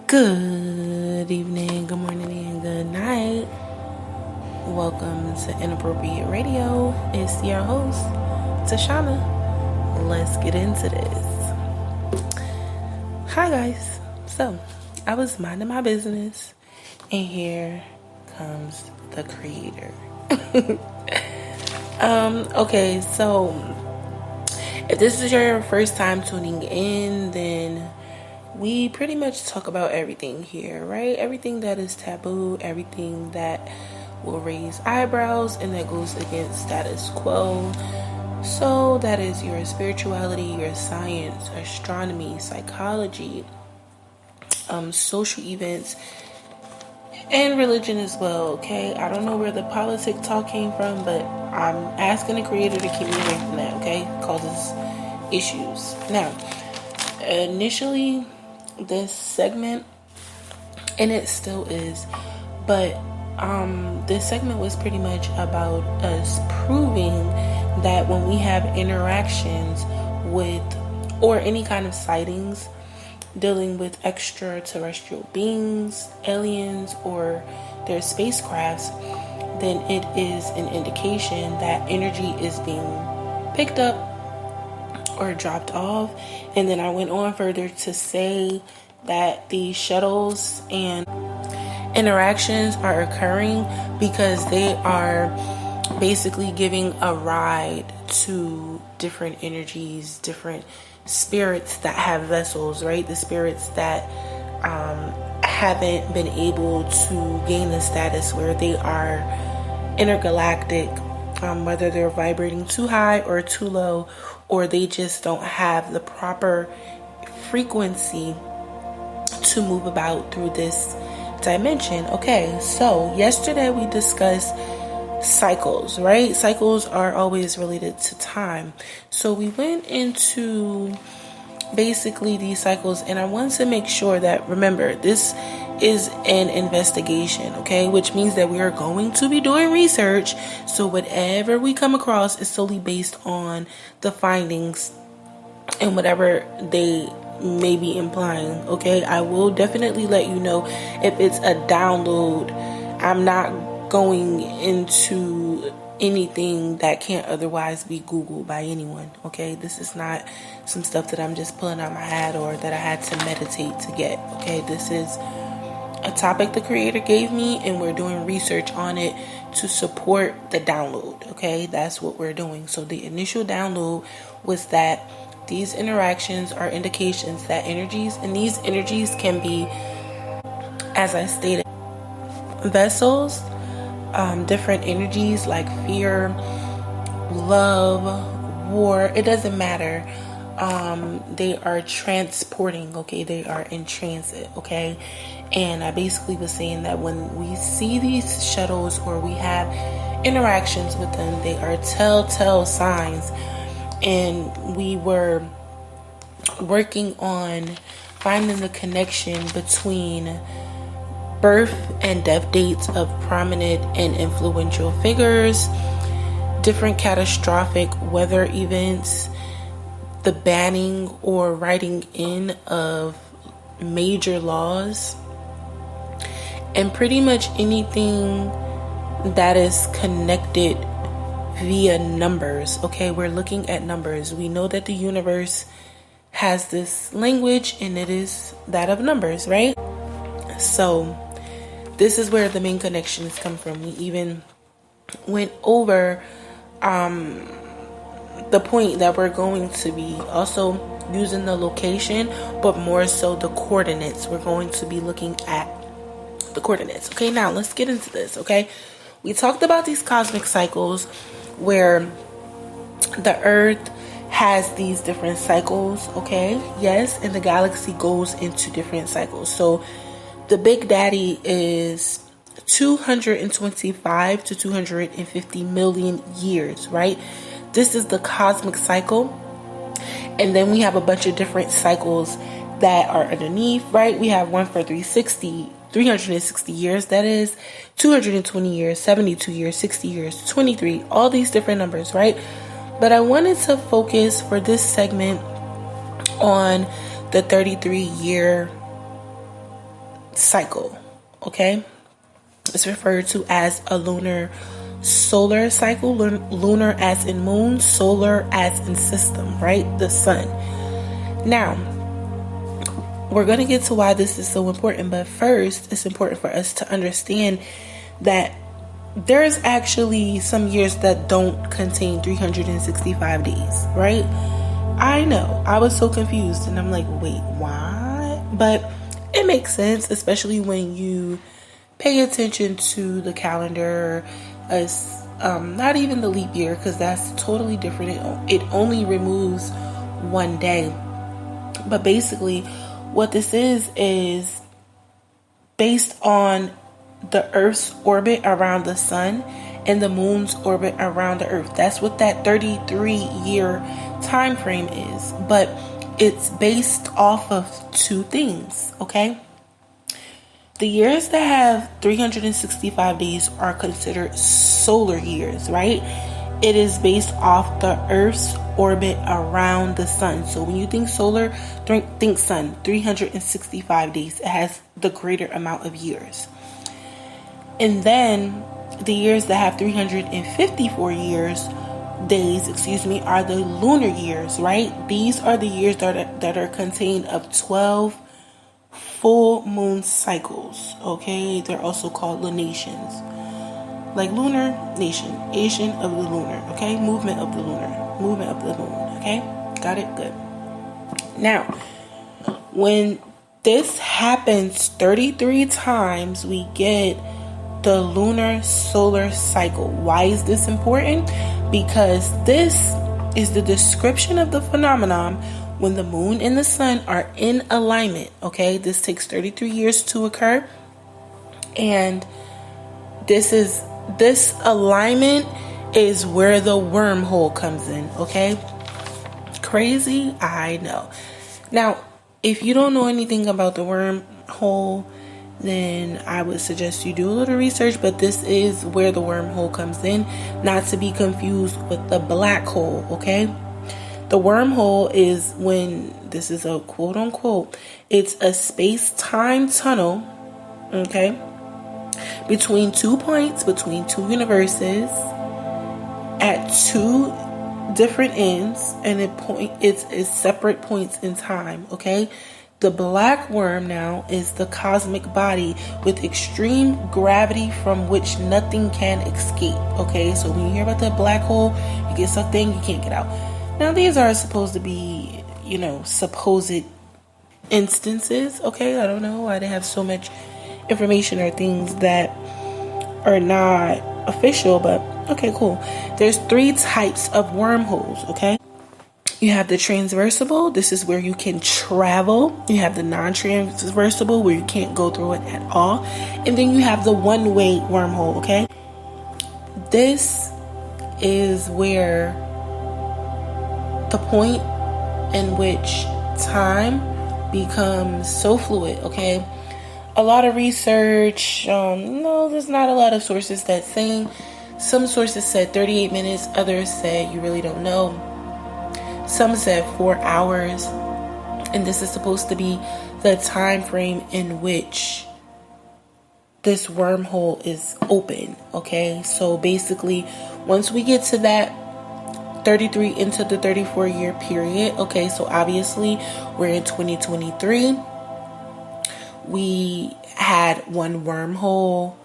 Good evening, good morning, and good night. Welcome to Inappropriate Radio. It's your host, Tashana. Let's get into this. Hi, guys. So, I was minding my business, and here comes the creator. Okay, so if this is your first time tuning in, then we pretty much talk about everything here, right? Everything that is taboo, everything that will raise eyebrows and that goes against status quo. So that is your spirituality, your science, astronomy, psychology, social events, and religion as well, okay? I don't know where the politic talk came from, but I'm asking the creator to keep me away from that, okay? Causes issues. Now, initially, this segment, and it still is, but this segment was pretty much about us proving that when we have interactions with, or any kind of sightings dealing with extraterrestrial beings, aliens, or their spacecrafts, then it is an indication that energy is being picked up or dropped off. And then I went on further to say that the shuttles and interactions are occurring because they are basically giving a ride to different energies, different spirits that have vessels, right? The spirits that haven't been able to gain the status where they are intergalactic, whether they're vibrating too high or too low, or they just don't have the proper frequency to move about through this dimension. Okay, so yesterday we discussed cycles, right? Cycles are always related to time. So we went into basically these cycles, and I want to make sure that, remember, this is an investigation, okay? Which means that we are going to be doing research. So whatever we come across is solely based on the findings and whatever they may be implying, okay? I will definitely let you know if it's a download. I'm not going into anything that can't otherwise be Googled by anyone, okay? This is not some stuff that I'm just pulling out my hat or that I had to meditate to get, okay? This is a topic the creator gave me, and we're doing research on it to support the download, okay? That's what we're doing. So the initial download was that these interactions are indications that energies, and these energies can be, as I stated, vessels, different energies like fear, love, war, it doesn't matter. They are transporting, okay? They are in transit, okay? And I basically was saying that when we see these shuttles or we have interactions with them, they are telltale signs. And we were working on finding the connection between birth and death dates of prominent and influential figures, different catastrophic weather events, the banning or writing in of major laws, and pretty much anything that is connected via numbers, okay? We're looking at numbers. We know that the universe has this language, and it is that of numbers, right? So this is where the main connections come from. We even went over the point that we're going to be also using the location, but more so the coordinates. We're going to be looking at the coordinates. Okay, now let's get into this, okay? We talked about these cosmic cycles where the Earth has these different cycles, okay? Yes, and the galaxy goes into different cycles. So the Big Daddy is 225 to 250 million years, right? This is the cosmic cycle. And then we have a bunch of different cycles that are underneath, right? We have one for 360 years, that is 220 years, 72 years, 60 years, 23, all these different numbers, right? But I wanted to focus for this segment on the 33-year cycle, okay? It's referred to as a lunar solar cycle, lunar as in moon, solar as in system, right? The sun. Now, we're going to get to why this is so important, but first, it's important for us to understand that there's actually some years that don't contain 365 days, right? I know, I was so confused, and I'm like, wait, why? But it makes sense, especially when you pay attention to the calendar, as not even the leap year, because that's totally different. It only removes one day. But basically, what this is based on the Earth's orbit around the sun and the moon's orbit around the Earth. That's what that 33-year time frame is. But it's based off of two things, okay? The years that have 365 days are considered solar years, right? It is based off the Earth's orbit around the sun. So when you think solar, think sun, 365 days. It has the greater amount of years. And then the years that have 354 days, are the lunar years, right? These are the years that are contained of 12 full moon cycles, okay? They're also called lunations. Like lunar nation, Asian of the lunar, okay? Movement of the lunar, movement of the moon, okay? Got it? Good. Now, when this happens 33 times, we get the lunar solar cycle. Why is this important? Because this is the description of the phenomenon when the moon and the sun are in alignment, okay? This takes 33 years to occur. And this alignment is where the wormhole comes in, okay? Crazy? I know. Now, if you don't know anything about the wormhole, then I would suggest you do a little research, but this is where the wormhole comes in, not to be confused with the black hole, okay? The wormhole is when, this is a quote unquote, it's a space-time tunnel, okay, between 2 points, between two universes at two different ends, and it's separate points in time, okay? The black worm now is the cosmic body with extreme gravity from which nothing can escape, okay? So when you hear about the black hole, you get sucked in, you can't get out. Now, these are supposed to be, supposed instances, okay? I don't know why they have so much information or things that are not official, but okay, cool. There's 3 types of wormholes, okay? You have the transversible. This is where you can travel. You have the non-transversible, where you can't go through it at all. And then you have the one-way wormhole, okay? This is where the point in which time becomes so fluid, okay? A lot of research, no, there's not a lot of sources that say. Some sources said 38 minutes, others said you really don't know. Some said 4 hours, and this is supposed to be the time frame in which this wormhole is open, okay? So basically, once we get to that 33 into the 34-year period, okay, so obviously we're in 2023. We had one wormhole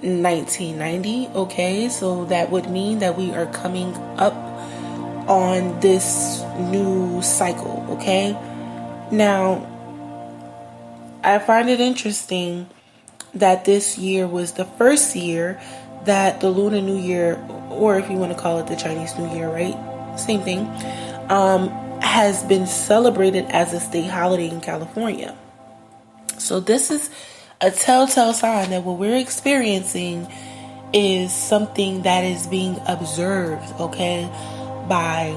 in 1990, okay, so that would mean that we are coming up on this new cycle, okay? Now, I find it interesting that this year was the first year that the Lunar New Year, or if you want to call it the Chinese New Year, right? Same thing, has been celebrated as a state holiday in California. So this is a telltale sign that what we're experiencing is something that is being observed, okay, by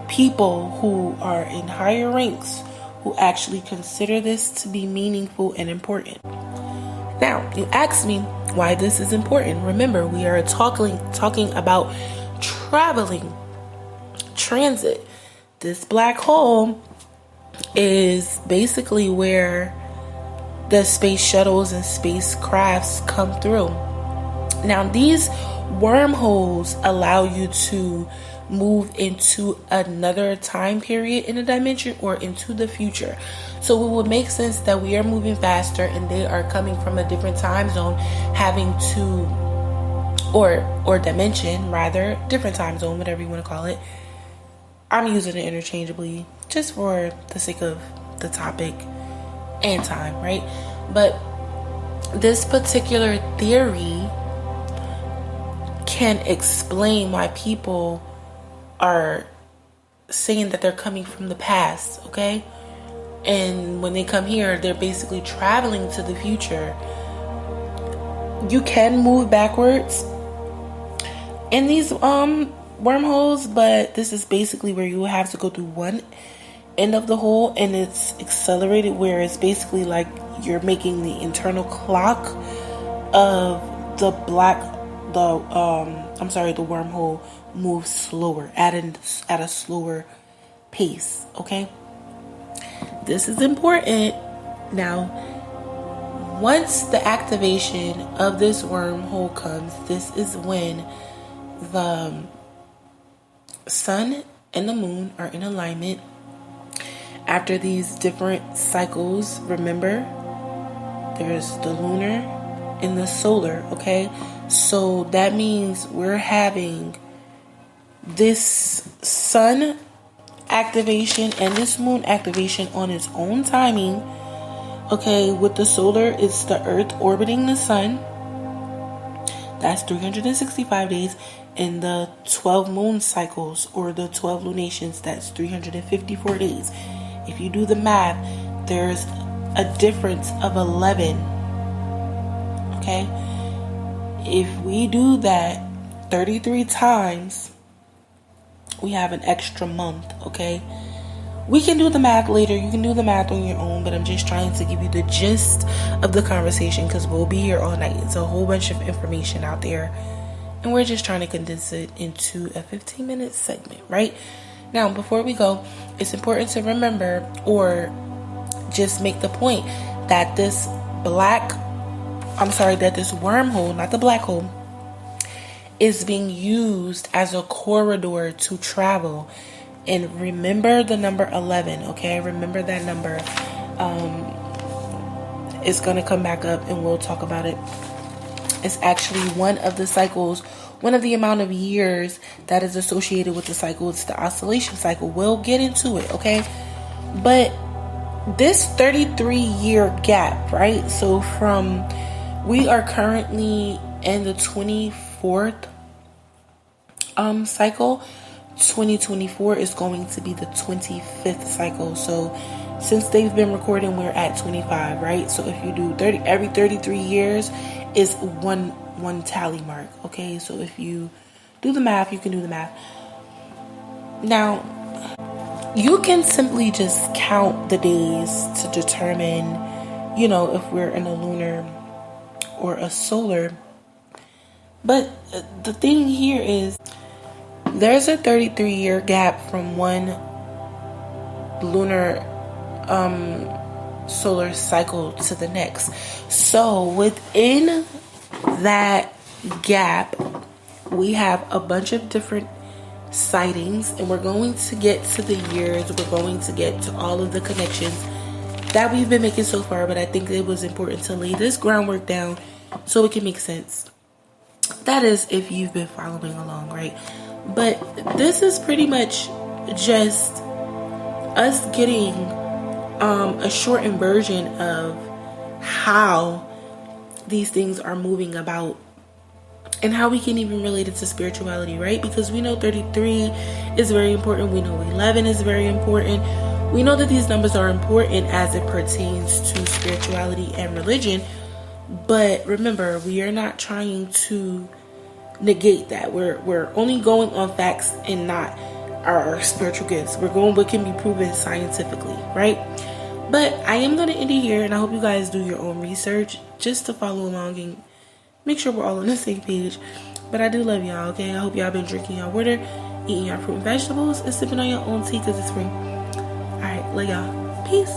people who are in higher ranks, who actually consider this to be meaningful and important. Now, you ask me why this is important. Remember, we are talking about traveling, transit. This black hole is basically where the space shuttles and spacecrafts come through. Now, these wormholes allow you to move into another time period in a dimension or into the future. So it would make sense that we are moving faster and they are coming from a different time zone, having to, or dimension rather, different time zone, whatever you want to call it. I'm using it interchangeably just for the sake of the topic and time, right? But this particular theory can explain why people are saying that they're coming from the past, okay? And when they come here, they're basically traveling to the future. You can move backwards in these wormholes, but this is basically where you have to go through one end of the hole, and it's accelerated, where it's basically like you're making the internal clock of the wormhole move slower at a slower pace. Okay, this is important. Now, once the activation of this wormhole comes, this is when the sun and the moon are in alignment. After these different cycles, remember, there's the lunar and the solar, okay? So that means we're having this sun activation and this moon activation on its own timing, okay? With the solar, it's the earth orbiting the sun. That's 365 days. And the 12 moon cycles, or the 12 lunations, that's 354 days. If you do the math, there's a difference of 11. Okay? If we do that 33 times, we have an extra month, okay? We can do the math later. You can do the math on your own, but I'm just trying to give you the gist of the conversation because we'll be here all night. It's a whole bunch of information out there, and we're just trying to condense it into a 15-minute segment, right? Now, before we go, it's important to remember, or just make the point, that this wormhole, not the black hole, is being used as a corridor to travel. And remember the number 11, okay? Remember that number. It's going to come back up and we'll talk about it. It's actually one of the cycles, one of the amount of years that is associated with the cycle. It's the oscillation cycle. We'll get into it, okay? But this 33-year gap, right? So we are currently in the 24th cycle. 2024 is going to be the 25th cycle. So since they've been recording, we're at 25, right? So if you do every 33 years is one tally mark, okay? So if you do the math, you can do the math. Now, you can simply just count the days to determine, if we're in a lunar or a solar. But the thing here is, there's a 33-year gap from one lunar solar cycle to the next. So within that gap, we have a bunch of different sightings, and we're going to get to the years. We're going to get to all of the connections that we've been making so far, but I think it was important to lay this groundwork down so it can make sense. That is, if you've been following along, right? But this is pretty much just us getting a shortened version of how these things are moving about and how we can even relate it to spirituality, right? Because we know 33 is very important. We know 11 is very important. We know that these numbers are important as it pertains to spirituality and religion. But remember, we are not trying to negate that. We're only going on facts and not our spiritual gifts. We're going what can be proven scientifically, right? But I am going to end it here, and I hope you guys do your own research just to follow along and make sure we're all on the same page. But I do love y'all, okay? I hope y'all been drinking your water, eating your fruit and vegetables, and sipping on your own tea because it's free. Alright, love y'all. Peace.